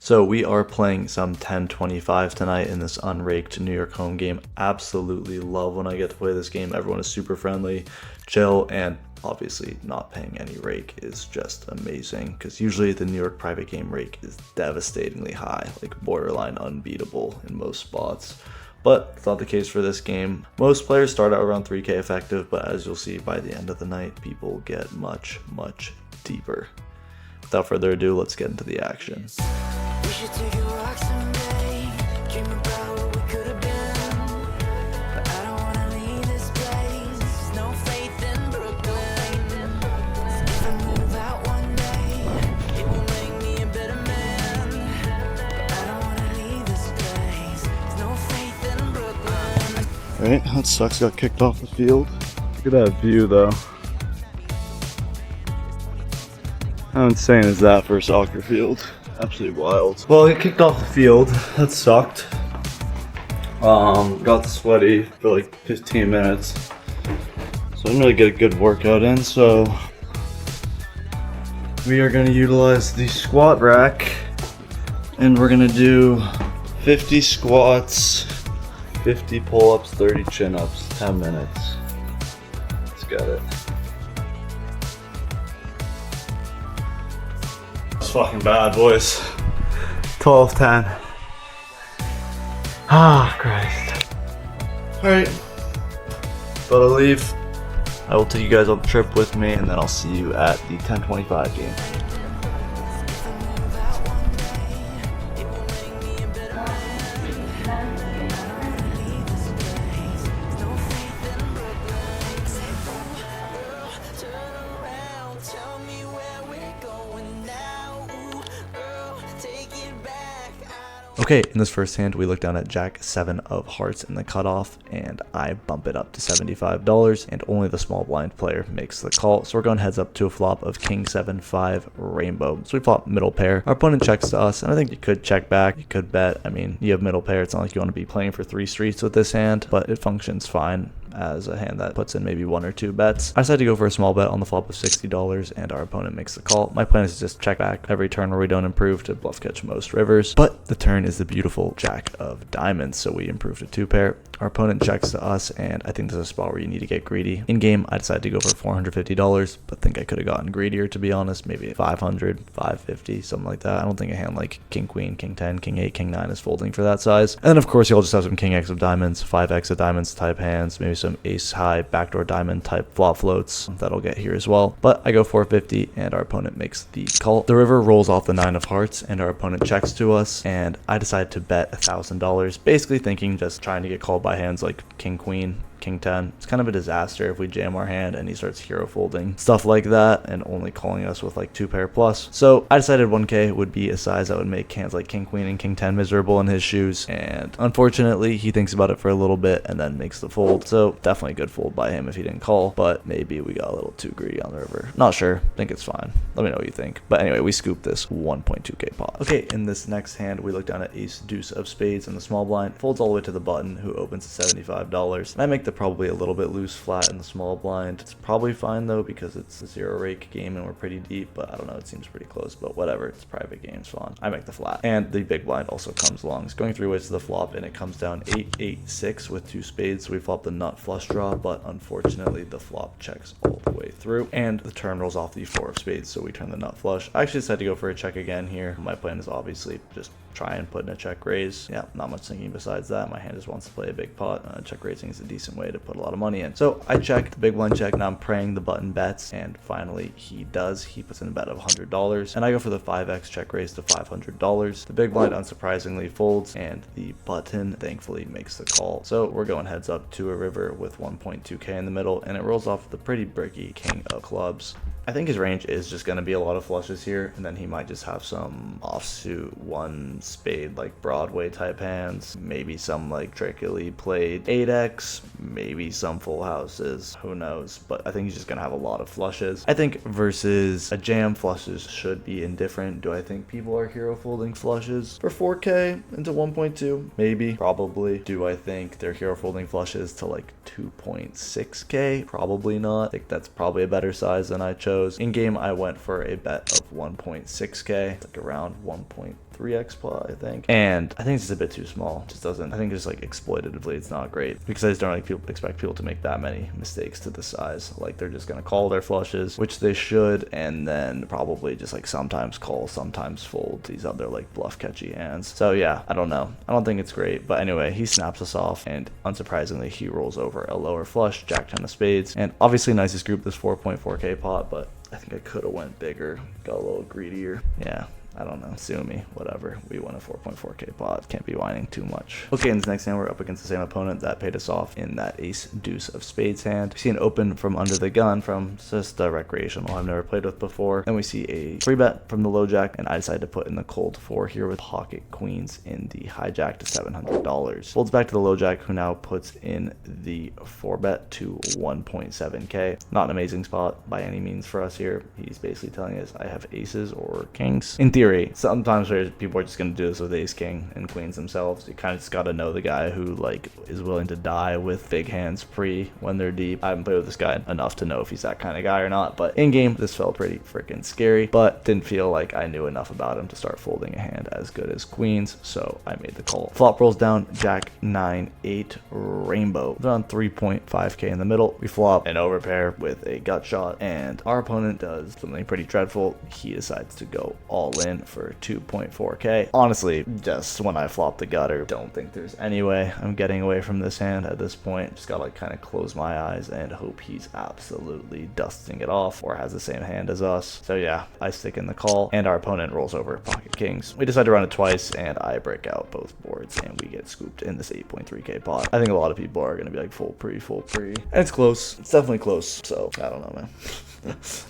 So we are playing some 10-25 tonight in this unraked New York home game. Absolutely love when I get to play this game. Everyone is super friendly, chill, and obviously not paying any rake is just amazing, because usually the New York private game rake is devastatingly high, like borderline unbeatable in most spots. But it's not the case for this game. Most players start out around 3k effective, but as you'll see by the end of the night, people get much deeper. Without further ado, let's get into the action. We should take a walk someday, dream about what we could have been. But I don't wanna leave this place, no faith in Brooklyn. If I move out one day, it will make me a better man. But I don't wanna leave this place, there's no faith in Brooklyn. Alright, that sucks, got kicked off the field. Look at that view though. How insane is that for a soccer field? Absolutely wild. Well, I kicked off the field. That sucked. Got sweaty for like 15 minutes. So I didn't really get a good workout in, so we are going to utilize the squat rack. And we're going to do 50 squats, 50 pull-ups, 30 chin-ups, 10 minutes. Let's get it. Fucking bad, boys. 12-10. Ah, Christ. Alright. But I'll leave. I will take you guys on the trip with me, and then I'll see you at the 10-25 game. Okay, in this first hand, we look down at Jack 7 of hearts in the cutoff, and I bump it up to $75, and only the small blind player makes the call. So we're going heads up to a flop of King 7-5 rainbow. So we flop middle pair. Our opponent checks to us, and I think you could check back, you could bet. I mean, you have middle pair, it's not like you want to be playing for 3 streets with this hand, but it functions fine as a hand that puts in maybe 1 or 2 bets. I decided to go for a small bet on the flop of $60, and our opponent makes the call. My plan is to just check back every turn where we don't improve to bluff catch most rivers, but the turn is the beautiful Jack of diamonds, so we improve to 2 pair. Our opponent checks to us, and I think there's a spot where you need to get greedy. In game, I decided to go for $450, but think I could have gotten greedier, to be honest. Maybe 500, 550, something like that. I don't think a hand like King Queen, King 10, King 8, King 9 is folding for that size. And then of course, you'll just have some King X of diamonds, 5X of diamonds type hands, maybe some ace high backdoor diamond type flop floats that'll get here as well. But I go 450, and our opponent makes the call. The river rolls off the 9 of hearts, and our opponent checks to us, and I decide to bet $1,000, basically thinking just trying to get called by hands like King Queen, King 10. It's kind of a disaster if we jam our hand and he starts hero folding, stuff like that, and only calling us with like 2 pair plus. So I decided 1k would be a size that would make hands like King Queen and King 10 miserable in his shoes, and unfortunately he thinks about it for a little bit and then makes the fold. So definitely a good fold by him if he didn't call, but maybe we got a little too greedy on the river. Not sure, think it's fine. Let me know what you think. But anyway, we scoop this 1.2k pot. Okay, in this next hand we look down at ace deuce of spades in the small blind, folds all the way to the button, who opens to $75, and I make the probably a little bit loose flat in the small blind. It's probably fine though, because it's a 0 rake game and we're pretty deep, but I don't know, it seems pretty close, but whatever, it's private games, fun. I make the flat, and the big blind also comes along. It's going 3 ways to the flop, and it comes down 8-8-6 with 2 spades, so we flop the nut flush draw, but unfortunately the flop checks all the way through, and the turn rolls off the 4 of spades, so we turn the nut flush. I actually decided to go for a check again here. My plan is obviously just try and put in a check raise. Yeah, not much thinking besides that. My hand just wants to play a big pot. Check raising is a decent way to put a lot of money in. So I check the big blind check. Now I'm praying the button bets, and finally he does. He puts in a bet of $100, and I go for the 5x check raise to $500. The big blind unsurprisingly folds, and the button thankfully makes the call. So we're going heads up to a river with 1.2k in the middle, and it rolls off the pretty bricky King of clubs. I think his range is just going to be a lot of flushes here, and then he might just have some offsuit 1 spade like Broadway type hands, maybe some like trickily played 8x, maybe some full houses, who knows, but I think he's just going to have a lot of flushes. I think versus a jam, flushes should be indifferent. Do I think people are hero folding flushes for 4k into 1.2? Maybe, probably. Do I think they're hero folding flushes to like 2.6k? Probably not. I think that's probably a better size than I chose. chose. In game, I went for a bet of 1.6k, like around 1.3x plot, I think. And I think it's just a bit too small. Just doesn't, I think it's like exploitatively, it's not great because I just don't like expect people to make that many mistakes to the size. Like they're just gonna call their flushes, which they should, and then probably just like sometimes call, sometimes fold these other like bluff catchy hands. So yeah, I don't know. I don't think it's great, but anyway, he snaps us off, and unsurprisingly, he rolls over a lower flush, jack 10 of spades, and obviously nicest group, this 4.4k pot, but I think I could have went bigger, got a little greedier. Yeah. I don't know, sue me, whatever. We won a 4.4k pot, can't be whining too much. Okay, in this next hand, we're up against the same opponent that paid us off in that ace deuce of spades hand. We see an open from under the gun from just a recreational I've never played with before. Then we see a 3-bet from the low jack, and I decided to put in the cold 4 here with pocket queens in the hijack to $700. Folds back to the low jack, who now puts in the 4-bet to 1.7k. Not an amazing spot by any means for us here. He's basically telling us I have aces or kings. In theory, sometimes people are just going to do this with ace king and queens themselves. You kind of just got to know the guy who like is willing to die with big hands pre when they're deep. I haven't played with this guy enough to know if he's that kind of guy or not, but in game this felt pretty freaking scary, but didn't feel like I knew enough about him to start folding a hand as good as queens, so I made the call. Flop rolls down jack 9-8 rainbow. We're on 3.5k in the middle. We flop an overpair with a gut shot, and our opponent does something pretty dreadful. He decides to go all in for 2.4k. Honestly, just when I flop the gutter, don't think there's any way I'm getting away from this hand at this point. Just gotta like kind of close my eyes and hope he's absolutely dusting it off or has the same hand as us. So yeah, I stick in the call, and our opponent rolls over pocket kings. We decide to run it twice, and I break out both boards, and we get scooped in this 8.3k pot. I think a lot of people are gonna be like full pre. And it's close. It's definitely close. So I don't know, man.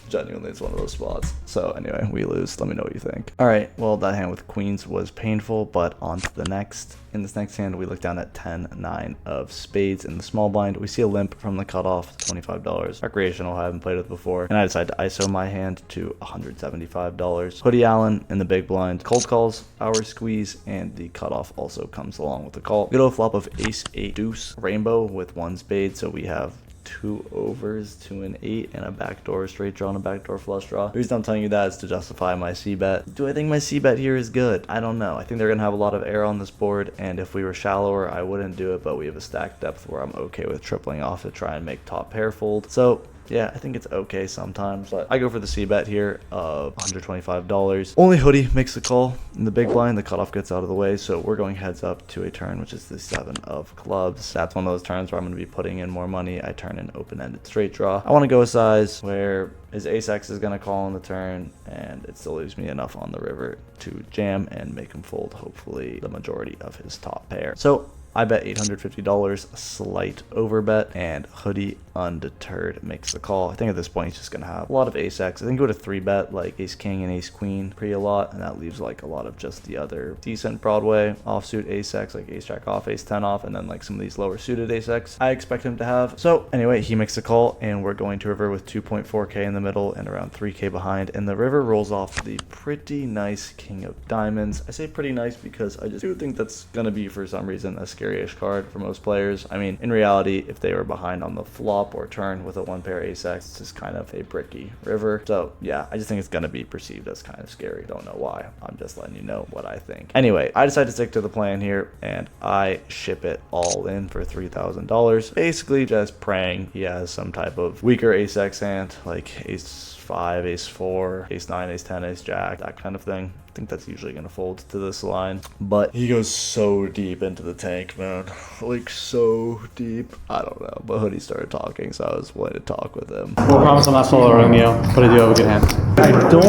Genuinely, it's one of those spots. So anyway, we lose. Let me know what you think. All right, well, that hand with queens was painful, but on to the next. In this next hand, we look down at 10-9 of spades in the small blind. We see a limp from the cutoff, $25. Recreational, I haven't played with before, and I decide to ISO my hand to $175. Hoodie Allen in the big blind. Cold calls, our squeeze, and the cutoff also comes along with the call. We go to a flop of ace-8 deuce rainbow with 1 spade, so we have 2 overs, 2 and 8, and a backdoor straight draw and a backdoor flush draw. The reason I'm telling you that is to justify my c-bet. Do I think my c-bet here is good? I don't know. I think they're gonna have a lot of air on this board, and if we were shallower, I wouldn't do it, but we have a stack depth where I'm okay with tripling off to try and make top pair fold. So yeah, I think it's okay sometimes, but I go for the c-bet here of $125. Only Hoodie makes the call in the big blind. The cutoff gets out of the way, so we're going heads up to a turn, which is the 7 of clubs. That's one of those turns where I'm going to be putting in more money. I turn an open-ended straight draw. I want to go a size where his ace-x is going to call on the turn, and it still leaves me enough on the river to jam and make him fold, hopefully, the majority of his top pair. So I bet $850, a slight overbet, and Hoodie, undeterred, makes the call. I think at this point he's just going to have a lot of ace-x. I think go to 3-bet, like ace-king and ace-queen pretty a lot, and that leaves like a lot of just the other decent Broadway offsuit ace-x, like ace-jack off, ace-10 off, and then like some of these lower suited ace-x I expect him to have. So anyway, he makes the call, and we're going to river with 2.4k in the middle and around 3k behind, and the river rolls off the pretty nice king of diamonds. I say pretty nice because I just do think that's going to be, for some reason, a scary-ish card for most players. I mean, in reality, if they were behind on the flop or turn with a 1-pair ace-x, it's just kind of a bricky river. So yeah, I just think it's going to be perceived as kind of scary. Don't know why. I'm just letting you know what I think. Anyway, I decided to stick to the plan here, and I ship it all in for $3,000. Basically just praying he has some type of weaker ace-x hand, like ace-5, ace-4, ace-9, ace-10, ace-jack, that kind of thing. I think that's usually going to fold to this line, but he goes so deep into the tank, man, like so deep. I don't know, but Hoodie started talking, so I was willing to talk with him. I promise I'm not soloing you, but I do have a good hand. I don't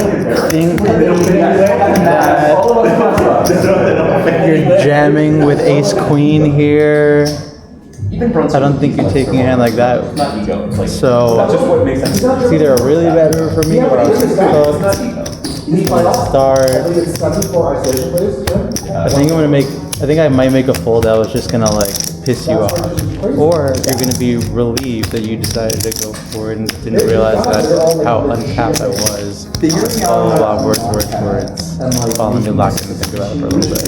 think that you're jamming with ace queen here. I don't think you're taking a hand like that. So it's either a really bad river for me or I was cooked. Start. I think I might make a fold that was just gonna like piss you off, or you're gonna be relieved that you decided to go for it and didn't realize that how uncapped I was. Oh, wow, words. Let me lock in and think about it for a little bit.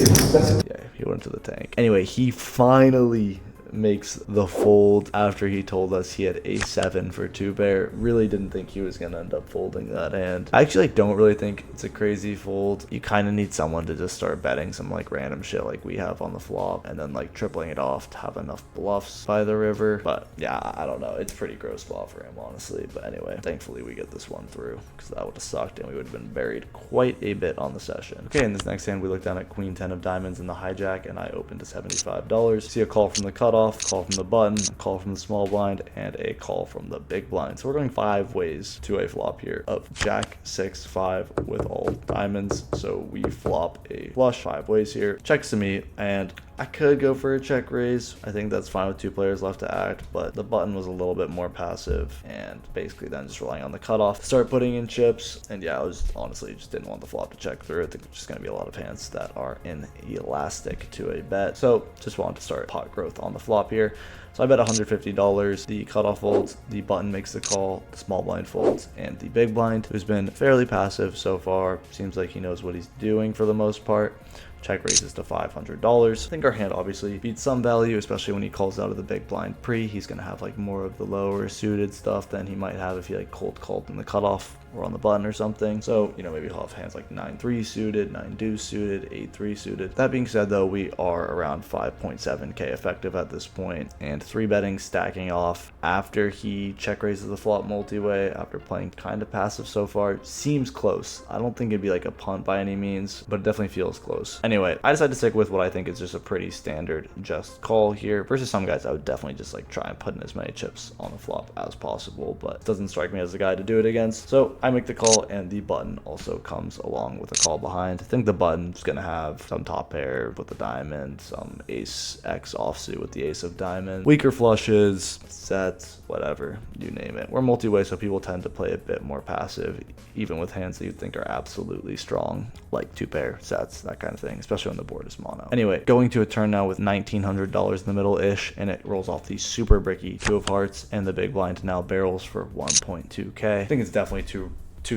Yeah, he went into the tank. Anyway, he finally makes the fold after he told us he had a7 for 2-pair. Really didn't think he was gonna end up folding that hand. I actually don't really think it's a crazy fold. You kind of need someone to just start betting some like random shit like we have on the flop, and then like tripling it off to have enough bluffs by the river. But yeah, I don't know. It's a pretty gross spot for him, honestly. But anyway, thankfully we get this one through, because that would have sucked and we would have been buried quite a bit on the session. Okay, in this next hand we look down at queen 10 of diamonds in the hijack, and I open to $75. See a call from the cutoff, call from the button, a call from the small blind, and a call from the big blind. So we're going 5 ways to a flop here of jack 6-5 with all diamonds. So we flop a flush 5 ways here. Checks to me, and I could go for a check raise. I think that's fine with 2 players left to act, but the button was a little bit more passive, and basically then just relying on the cutoff to start putting in chips. And yeah, I was honestly just didn't want the flop to check through. I think there's just going to be a lot of hands that are inelastic to a bet. So just wanted to start pot growth on the flop here. So I bet $150. The cutoff folds, the button makes the call, the small blind folds, and the big blind, who's been fairly passive so far, seems like he knows what he's doing for the most part, check raises to $500. I think our hand obviously beats some value, especially when he calls out of the big blind pre. He's going to have like more of the lower suited stuff than he might have if he like cold called in the cutoff or on the button or something. So, you know, maybe he'll have hands like 9-3 suited, 9-2 suited, 8-3 suited. That being said, though, we are around 5.7k effective at this point, and 3-betting stacking off after he check raises the flop multi-way after playing kind of passive so far seems close. I don't think it'd be like a punt by any means, but it definitely feels close. Anyway, I decided to stick with what I think is just a pretty standard just call here. Versus some guys, I would definitely just like try and put in as many chips on the flop as possible, but it doesn't strike me as the guy to do it against. So I make the call, and the button also comes along with a call behind. I think the button's gonna have some top pair with the diamond, some ace X offsuit with the ace of diamond, weaker flushes, sets, whatever, you name it. We're multi-way, so people tend to play a bit more passive, even with hands that you think are absolutely strong, like 2-pair sets, that kind of thing, especially when the board is mono. Anyway, going to a turn now with $1,900 in the middle-ish, and it rolls off the super bricky 2 of hearts, and the big blind now barrels for 1.2k. I think it's definitely too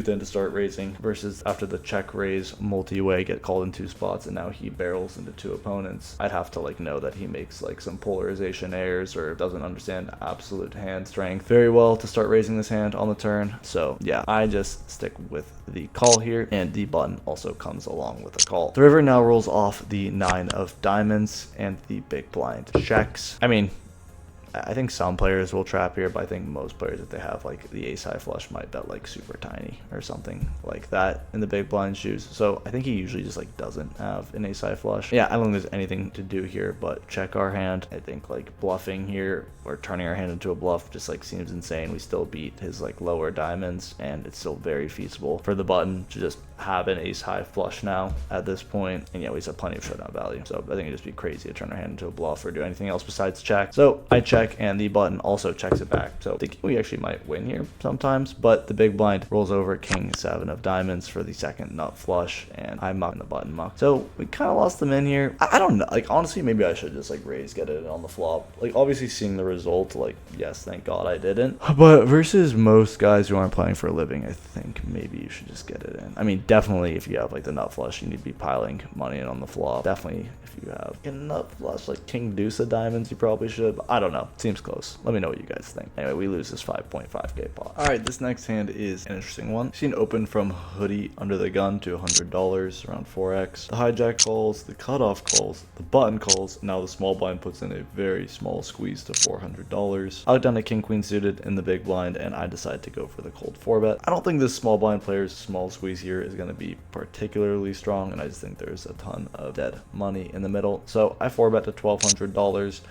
thin to start raising, versus after the check raise multi-way get called in 2 spots and now he barrels into 2 opponents. I'd have to like know that he makes like some polarization errors or doesn't understand absolute hand strength very well to start raising this hand on the turn. So yeah, I just stick with the call here, and the button also comes along with a call. The river now rolls off the 9 of diamonds, and the big blind checks. I mean, I think some players will trap here, but I think most players, if they have like the ace high flush, might bet like super tiny or something like that in the big blind shoes. So I think he usually just like doesn't have an ace high flush. Yeah, I don't think there's anything to do here but check our hand. I think like bluffing here or turning our hand into a bluff just like seems insane. We still beat his like lower diamonds, and it's still very feasible for the button to just have an ace high flush now at this point. And yeah, we still have plenty of showdown value. So I think it'd just be crazy to turn our hand into a bluff or do anything else besides check. So I check, and the button also checks it back. So I think we actually might win here sometimes, but the big blind rolls over king 7 of diamonds for the second nut flush, and I muck the button muck. So we kind of lost them in here. I don't know, like honestly, maybe I should just like raise, get it on the flop. Like obviously seeing the result, like yes, thank God I didn't. But versus most guys who aren't playing for a living, I think maybe you should just get it in. I mean, definitely if you have like the nut flush, you need to be piling money in on the flop. Definitely if you have a nut flush like king deuce of diamonds, you probably should, but I don't know, seems close. Let me know what you guys think. Anyway, we lose this 5.5k pot. All right, this next hand is an interesting one. Seen open from hoodie under the gun to $100, around 4x. The hijack calls, the cutoff calls, the button calls. Now the small blind puts in a very small squeeze to $400. I look down to king queen suited in the big blind, and I decide to go for the cold 4-bet. I don't think this small blind player's small squeeze here is going to be particularly strong, and I just think there's a ton of dead money in the middle. So I 4-bet to $1,200,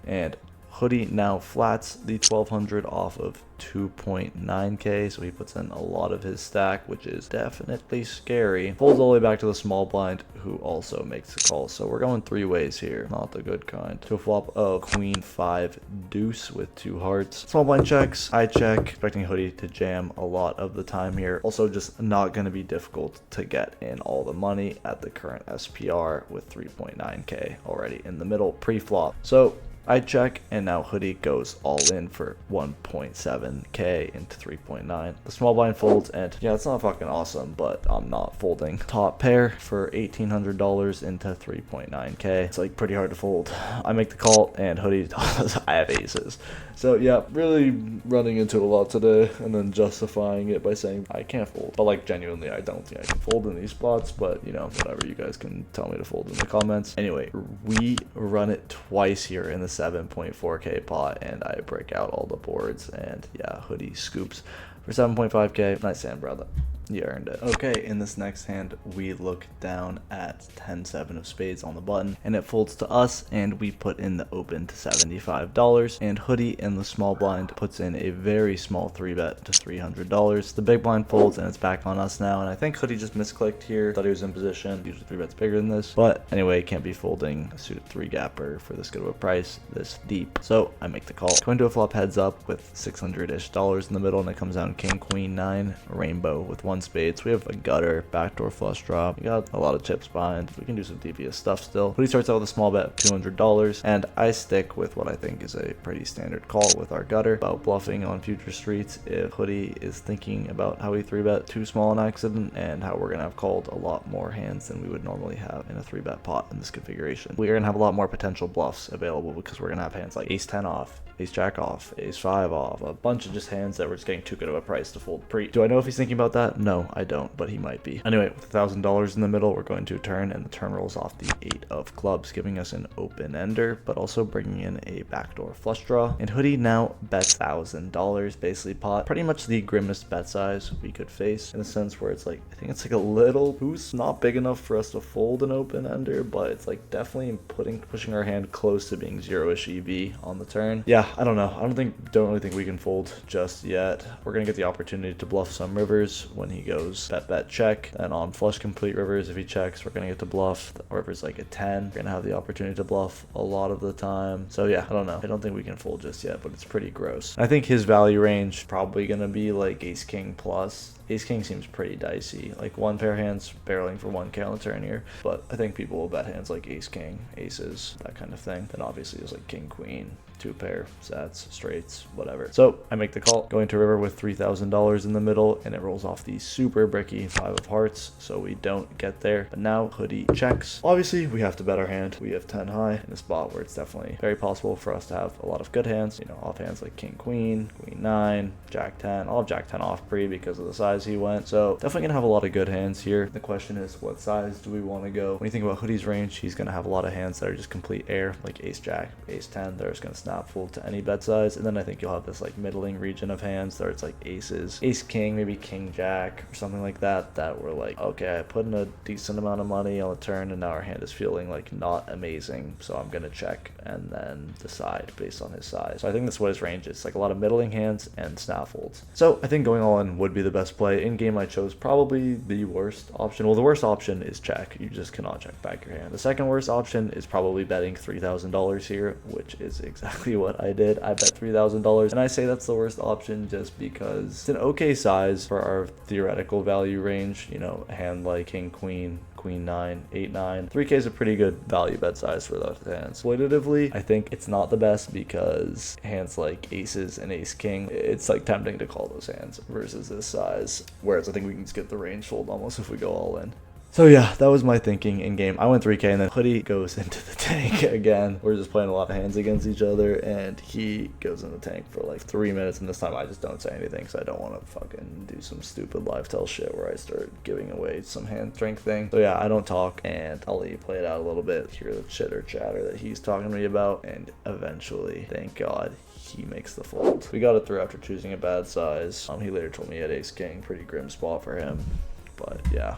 and hoodie now flats the 1200 off of 2.9k, so he puts in a lot of his stack, which is definitely scary. Folds all the way back to the small blind, who also makes the call. So we're going 3 ways here, not the good kind, to a flop of queen 5 deuce with 2 hearts. Small blind checks, I check, expecting hoodie to jam a lot of the time here. Also just not going to be difficult to get in all the money at the current SPR with 3.9k already in the middle pre-flop. So I check, and now Hoodie goes all in for 1.7k into 3.9. The small blind folds, and yeah, it's not fucking awesome, but I'm not folding. Top pair for $1,800 into 3.9k. It's like pretty hard to fold. I make the call, and Hoodie does. I have aces. So yeah, really running into a lot today, and then justifying it by saying I can't fold. But like genuinely, I don't think I can fold in these spots, but you know, whatever, you guys can tell me to fold in the comments. Anyway, we run it twice here in the 7.4k pot, and I break out all the boards, and yeah, Hoodie scoops for 7.5k. Nice hand, brother. You earned it. Okay, in this next hand, we look down at 10-7 of spades on the button, and it folds to us, and we put in the open to $75, and Hoodie in the small blind puts in a very small 3-bet to $300. The big blind folds, and it's back on us now, and I think Hoodie just misclicked here, thought he was in position. Usually 3-bet's bigger than this, but anyway, can't be folding a suited 3-gapper for this good of a price this deep, so I make the call. Going to a flop heads up with $600-ish in the middle, and it comes down king, queen, 9, rainbow with 1 spades. We have a gutter, backdoor flush draw. We got a lot of chips behind. We can do some devious stuff still. But he starts out with a small bet, $200, and I stick with what I think is a pretty standard call with our gutter about bluffing on future streets if Hoodie is thinking about how he 3-bet too small an accident and how we're gonna have called a lot more hands than we would normally have in a 3-bet pot in this configuration. We're gonna have a lot more potential bluffs available because we're gonna have hands like ace 10 off, ace jack off, ace 5 off, a bunch of just hands that we're just getting too good of a price to fold pre. Do I know if he's thinking about that? No, I don't, but he might be. Anyway, with $1,000 in the middle, we're going to a turn, and the turn rolls off the 8 of clubs, giving us an open ender, but also bringing in a backdoor flush draw. And Hoodie now bets $1,000, basically pot. Pretty much the grimmest bet size we could face, in a sense where it's like, I think it's like a little boost, not big enough for us to fold an open ender, but it's like definitely pushing our hand close to being 0-ish EV on the turn. Yeah, I don't know. Don't really think we can fold just yet. We're gonna get the opportunity to bluff some rivers when he goes bet check. Then on flush complete rivers, if he checks, we're gonna get to bluff. The river's like a 10. We're gonna have the opportunity to bluff a lot of the time. So yeah, I don't know. I don't think we can fold just yet, but it's pretty gross. I think his value range probably gonna be like ace king plus. Ace king seems pretty dicey, like one pair hands barreling for 1k on the turn here, but I think people will bet hands like ace king, aces, that kind of thing. Then obviously it's like king queen, 2 pair, sets, straights, whatever. So I make the call, going to river with $3,000 in the middle, and it rolls off the super bricky 5 of hearts, so we don't get there. But now Hoodie checks. Obviously we have to bet our hand. We have 10 high in a spot where it's definitely very possible for us to have a lot of good hands, you know, off hands like king queen, queen 9, jack 10. I'll have jack 10 off pre because of the size he went, so definitely gonna have a lot of good hands here. The question is, what size do we want to go? When you think about Hoodie's range, he's gonna have a lot of hands that are just complete air, like ace jack, ace 10. They're just gonna snap fold to any bet size, and then I think you'll have this like middling region of hands that it's like aces, ace king, maybe king jack or something like that, that we're like, okay, I put in a decent amount of money on the turn, and now our hand is feeling like not amazing, so I'm gonna check and then decide based on his size. So I think that's what his range is, like a lot of middling hands and snap folds. So I think going all in would be the best play. In game I chose probably the worst option. Well, the worst option is check. You just cannot check back your hand. The second worst option is probably betting $3,000 here, which is exactly what I did. I bet $3,000, and I say that's the worst option just because it's an okay size for our theoretical value range. You know, a hand like king queen, queen 9, 8 9, 3k is a pretty good value bet size for those hands. Exploitatively, I think it's not the best because hands like aces and ace king, it's like tempting to call those hands versus this size, whereas I think we can just get the range fold almost if we go all in. So yeah, that was my thinking in game. I went 3k, and then Hoodie goes into the tank again. We're just playing a lot of hands against each other, and he goes in the tank for like 3 minutes, and this time I just don't say anything because I don't want to fucking do some stupid live tell shit where I start giving away some hand strength thing. So yeah, I don't talk, and I'll let you play it out a little bit, hear the chitter chatter that he's talking to me about, and eventually, thank God, he makes the fold. We got it through after choosing a bad size. He later told me he had ace king, pretty grim spot for him, but yeah.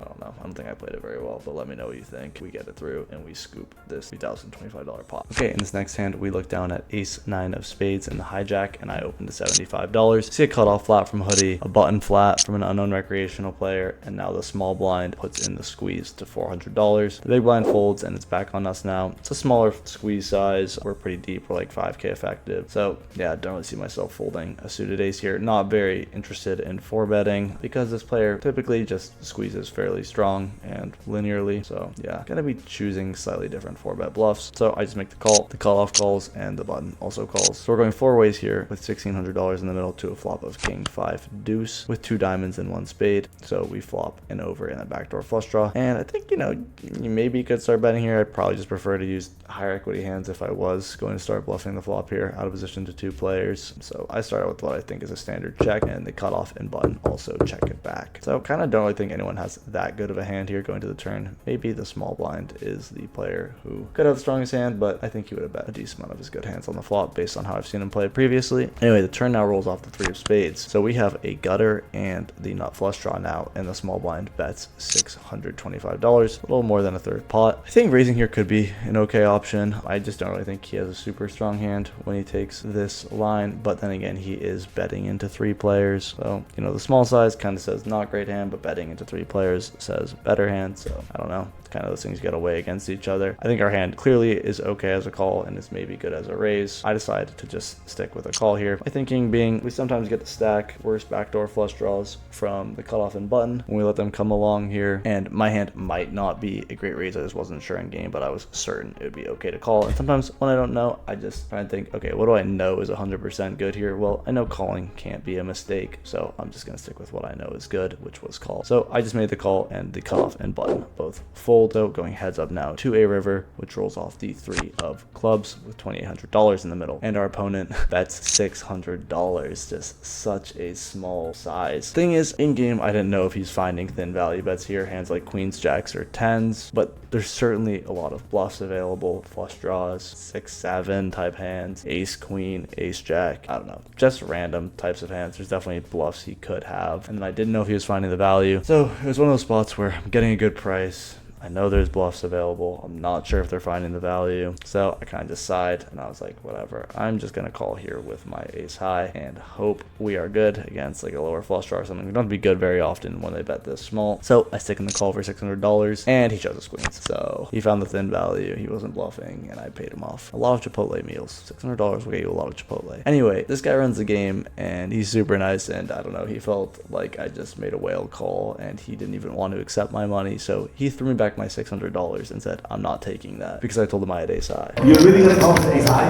I don't know. I don't think I played it very well, but let me know what you think. We get it through, and we scoop this $3,025 pot. Okay, in this next hand, we look down at ace 9 of spades in the hijack, and I open to $75. See a cutoff flat from Hoodie, a button flat from an unknown recreational player, and now the small blind puts in the squeeze to $400. The big blind folds, and it's back on us now. It's a smaller squeeze size. We're pretty deep. We're like 5k effective. So yeah, I don't really see myself folding a suited ace here. Not very interested in 4-betting because this player typically just squeezes fairly fairly strong and linearly. So yeah, gonna be choosing slightly different 4-bet bluffs. So I just make the call, the cutoff calls, and the button also calls. So we're going 4 ways here with $1,600 in the middle to a flop of king 5 deuce with 2 diamonds and 1 spade. So we flop an over in a backdoor flush draw. And I think, you maybe could start betting here. I'd probably just prefer to use higher equity hands if I was going to start bluffing the flop here out of position to 2 players. So I start out with what I think is a standard check, and the cutoff and button also check it back. So kind of don't really think anyone has that good of a hand here going to the turn. Maybe the small blind is the player who could have the strongest hand, but I think he would have bet a decent amount of his good hands on the flop based on how I've seen him play previously. Anyway, the turn now rolls off the 3 of spades. So we have a gutter and the nut flush draw now, and the small blind bets $625, a little more than a third pot. I think raising here could be an okay option. I just don't really think he has a super strong hand when he takes this line, but then again, he is betting into 3 players. So, the small size kind of says not great hand, but betting into 3 players says better hand. So I don't know. Kind of those things you got to weigh against each other. I think our hand clearly is okay as a call and is maybe good as a raise. I decided to just stick with a call here. My thinking being we sometimes get to stack worse backdoor flush draws from the cutoff and button when we let them come along here. And my hand might not be a great raise. I just wasn't sure in game, but I was certain it would be okay to call. And sometimes when I don't know, I just try and think, okay, what do I know is 100% good here? Well, I know calling can't be a mistake, so I'm just going to stick with what I know is good, which was call. So I just made the call, and the cutoff and button both fold. So going heads up now to a river, which rolls off the 3 of clubs with $2,800 in the middle, and our opponent bets $600. Just such a small size. Thing is, in game, I didn't know if he's finding thin value bets here, hands like queens, jacks, or 10s, but there's certainly a lot of bluffs available, flush draws, 6-7 type hands, ace queen, ace jack, I don't know, just random types of hands. There's definitely bluffs he could have, and then I didn't know if he was finding the value. So it was one of those spots where I'm getting a good price. I know there's bluffs available. I'm not sure if they're finding the value. So I kind of just sighed, and I was like, whatever. I'm just going to call here with my ace high and hope we are good against like a lower flush draw or something. We don't have to be good very often when they bet this small. So I stick in the call for $600, and he chose his queens. So he found the thin value. He wasn't bluffing, and I paid him off. A lot of Chipotle meals. $600 will get you a lot of Chipotle. Anyway, this guy runs the game, and he's super nice, and I don't know, he felt like I just made a whale call, and he didn't even want to accept my money. So he threw me back my $600 and said, I'm not taking that, because I told him I had ace high. You're really gonna call this ace high?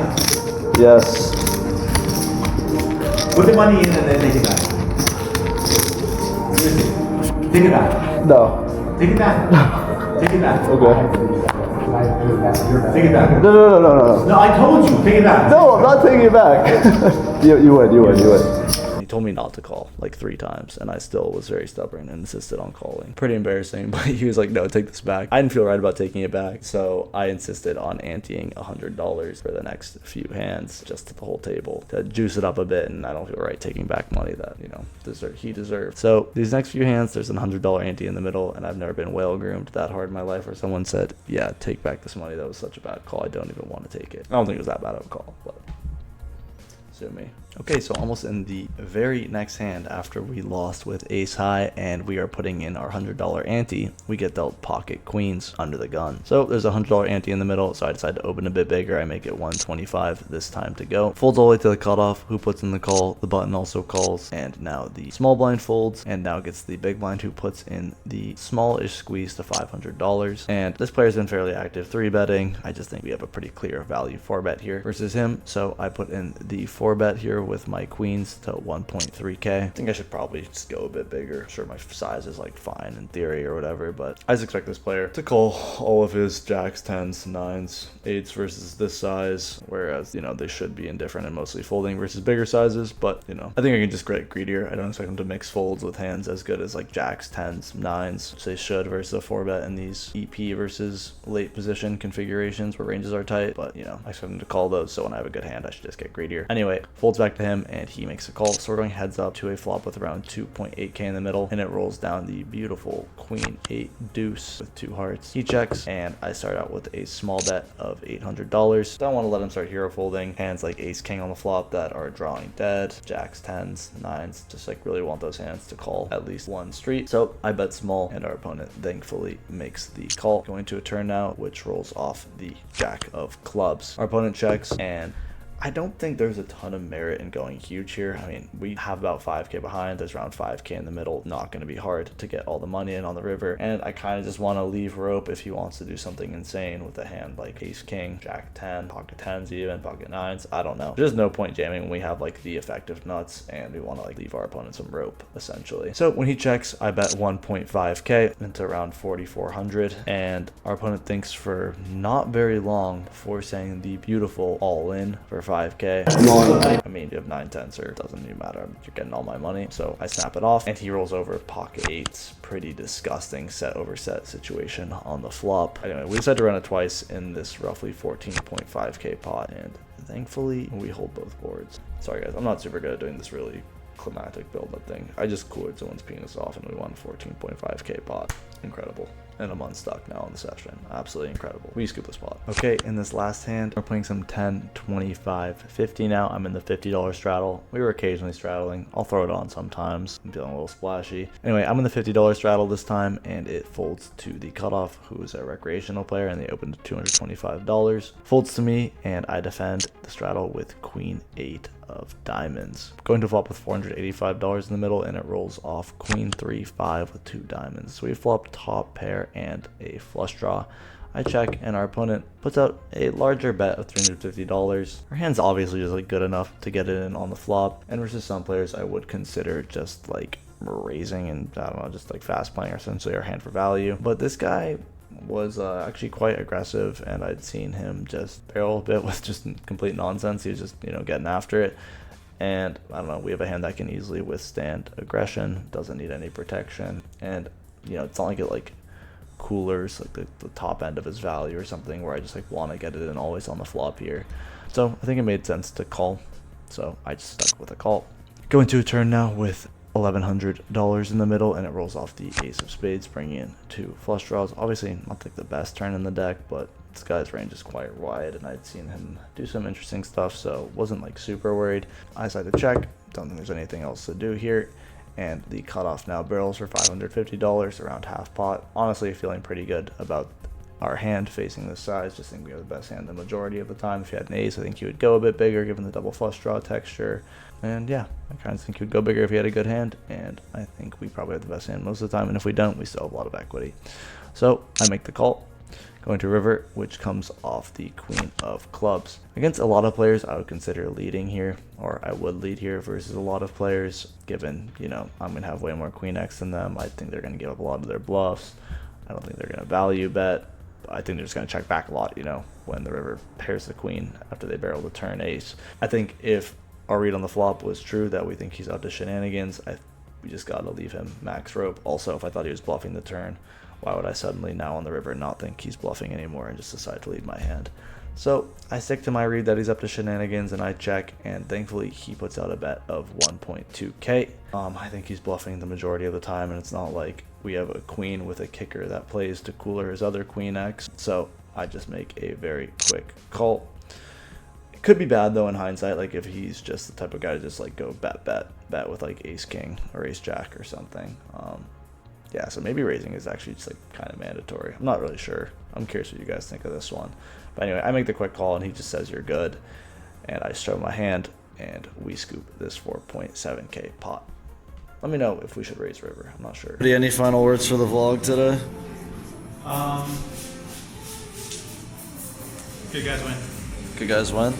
Yes. Put the money in and then take it back. Seriously. Take it back. No. Take it back. Take it back. Okay. Take it back. No. No, I told you. Take it back. No, I'm not taking it back. you would. He told me not to call like 3 times, and I still was very stubborn and insisted on calling. Pretty embarrassing, but he was like, no, take this back. I didn't feel right about taking it back, so I insisted on anteing $100 for the next few hands just to the whole table to juice it up a bit, and I don't feel right taking back money that, he deserved. So these next few hands, there's a $100 ante in the middle, and I've never been whale groomed that hard in my life where someone said, yeah, take back this money. That was such a bad call. I don't even want to take it. I don't think it was that bad of a call, but sue me. Okay, so almost in the very next hand after we lost with ace high and we are putting in our $100 ante, we get dealt pocket queens under the gun. So there's a $100 ante in the middle, so I decide to open a bit bigger. I make it 125 this time to go. Folds all the way to the cutoff. Who puts in the call? The button also calls, and now the small blind folds, and now gets the big blind who puts in the smallish squeeze to $500. And this player's been fairly active 3-betting. I just think we have a pretty clear value 4-bet here versus him, so I put in the 4-bet here with my queens to 1.3k. I think I should probably just go a bit bigger. Sure, my size is like fine in theory or whatever, but I just expect this player to call all of his jacks, 10s, 9s, 8s versus this size, whereas, they should be indifferent and mostly folding versus bigger sizes, but, I think I can just get greedier. I don't expect him to mix folds with hands as good as like jacks, 10s, 9s, say should versus a 4-bet in these EP versus late position configurations where ranges are tight, but, I expect him to call those, so when I have a good hand, I should just get greedier. Anyway, folds back to him, and he makes a call. So we're going heads up to a flop with around 2.8k in the middle, and it rolls down the beautiful queen 8 deuce with 2 hearts. He checks, and I start out with a small bet of $800. Don't want to let him start hero folding hands like ace king on the flop that are drawing dead, jacks, 10s, 9s, just like really want those hands to call at least one street. So I bet small, and our opponent thankfully makes the call. Going to a turn now, which rolls off the jack of clubs. Our opponent checks, and I don't think there's a ton of merit in going huge here. I mean, we have about 5k behind. There's around 5k in the middle. Not going to be hard to get all the money in on the river. And I kind of just want to leave rope if he wants to do something insane with a hand like ace king, jack 10, pocket 10s even, pocket 9s. I don't know. There's no point jamming when we have like the effective nuts and we want to like leave our opponent some rope essentially. So when he checks, I bet 1.5k into around 4,400, and our opponent thinks for not very long before saying the beautiful all in for 5k. I mean, you have 9 10s, or it doesn't even matter. You're getting all my money. So I snap it off, and he rolls over pocket 8s. Pretty disgusting set over set situation on the flop. Anyway, we decided to run it twice in this roughly 14.5k pot, and thankfully we hold both boards. Sorry guys, I'm not super good at doing this really climatic build-up thing. I just cooled someone's penis off and we won 14.5k pot. Incredible. And I'm unstuck now on the session. Absolutely incredible. We scoop the spot. Okay, in this last hand, we're playing some 10, 25, 50 now. I'm in the $50 straddle. We were occasionally straddling. I'll throw it on sometimes. I'm feeling a little splashy. Anyway, I'm in the $50 straddle this time, and it folds to the cutoff, who is a recreational player, and they opened $225. Folds to me, and I defend the straddle with queen 8 of diamonds. Going to flop with $485 in the middle, and it rolls off queen 3 5 with 2 diamonds. So we flop top pair and a flush draw. I check, and our opponent puts out a larger bet of $350. Our hand's obviously just like good enough to get it in on the flop, and versus some players I would consider just like raising and I don't know, just like fast playing essentially our hand for value. But this guy was actually quite aggressive, and I'd seen him just barrel a bit with just complete nonsense. He was just, you know, getting after it. And I don't know, we have a hand that can easily withstand aggression, doesn't need any protection, and you know, it's not like it like coolers like the top end of his value or something where I just like want to get it in always on the flop here. So I think it made sense to call, so I just stuck with a call. Going to a turn now with $1,100 in the middle, and it rolls off the ace of spades, bringing in 2 flush draws. Obviously not like the best turn in the deck, but this guy's range is quite wide, and I'd seen him do some interesting stuff, so wasn't like super worried. I decided to check. Don't think there's anything else to do here, and the cutoff now barrels for $550, around half pot. Honestly, feeling pretty good about our hand facing this size. Just think we have the best hand the majority of the time. If you had an ace, I think you would go a bit bigger given the double flush draw texture. And yeah, I kind of think you would go bigger if you had a good hand, and I think we probably have the best hand most of the time, and if we don't, we still have a lot of equity. So I make the call. Going to river, which comes off the queen of clubs. Against a lot of players, I would consider leading here, or I would lead here versus a lot of players, given, you know, I'm going to have way more queen X than them. I think they're going to give up a lot of their bluffs. I don't think they're going to value bet. I think they're just going to check back a lot, you know, when the river pairs the queen after they barrel the turn ace. I think if our read on the flop was true, that we think he's up to shenanigans, we just got to leave him max rope. Also, if I thought he was bluffing the turn, why would I suddenly now on the river not think he's bluffing anymore and just decide to lead my hand? So I stick to my read that he's up to shenanigans, and I check, and thankfully he puts out a bet of 1.2k. I think he's bluffing the majority of the time, and it's not like we have a queen with a kicker that plays to cooler his other queen X. So I just make a very quick call. It could be bad though in hindsight, like if he's just the type of guy to just like go bet with like ace king or ace jack or something. Yeah, so maybe raising is actually just like kind of mandatory. I'm not really sure. I'm curious what you guys think of this one. But anyway, I make the quick call, and he just says you're good, and I show my hand, and we scoop this 4.7k pot. Let me know if we should raise river. I'm not sure. Any final words for the vlog today? Good guys win. Good guys win?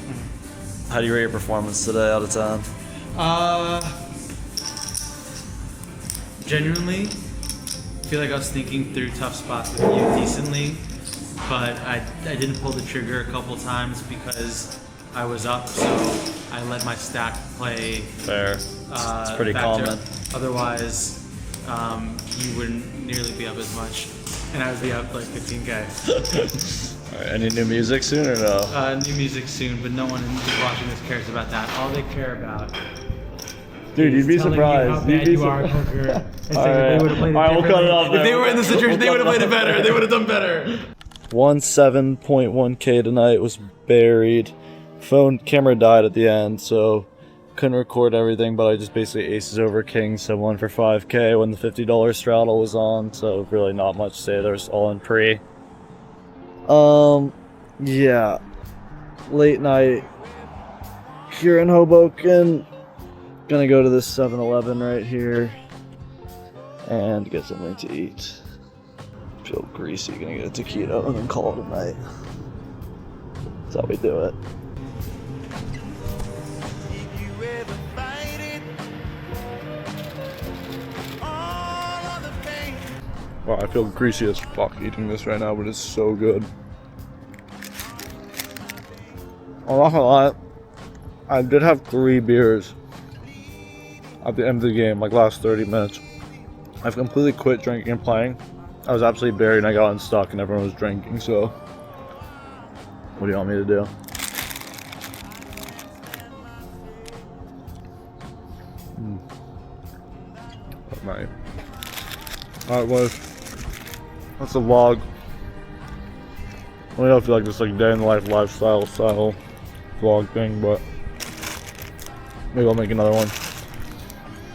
How do you rate your performance today out of 10? Genuinely, I feel like I was thinking through tough spots with you decently, but I didn't pull the trigger a couple times because I was up, so I let my stack play. Fair. It's pretty common. Otherwise, you wouldn't nearly be up as much, and I would be up like 15k. All right, any new music soon or no? New music soon, but no one who's watching this cares about that. All they care about, Dude, you'd be surprised. How bad you are, Coker. Alright, we'll cut it off there. If they were in this situation, they would have played it better. They would have done better. Won 7.1k tonight, was buried. Phone camera died at the end, so couldn't record everything, but I just basically aces over kings, so won for 5k when the $50 straddle was on, so really not much to say. There's all in pre. Yeah. Late night here in Hoboken. Gonna go to this 7-Eleven right here and get something to eat. Feel greasy, gonna get a taquito and then call it a night. That's how we do it. Wow, I feel greasy as fuck eating this right now, but it's so good. I'm not gonna lie, I did have 3 beers at the end of the game, like last 30 minutes. I've completely quit drinking and playing. I was absolutely buried and I got unstuck and everyone was drinking, so what do you want me to do? Good night. Alright, well, that's a vlog. I don't know if you like this like day in the life lifestyle style vlog thing, but maybe I'll make another one.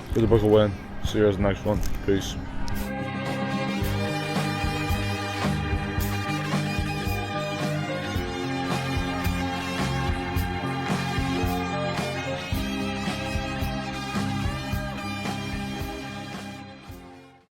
Because the book will win. See you guys in the next one. Peace.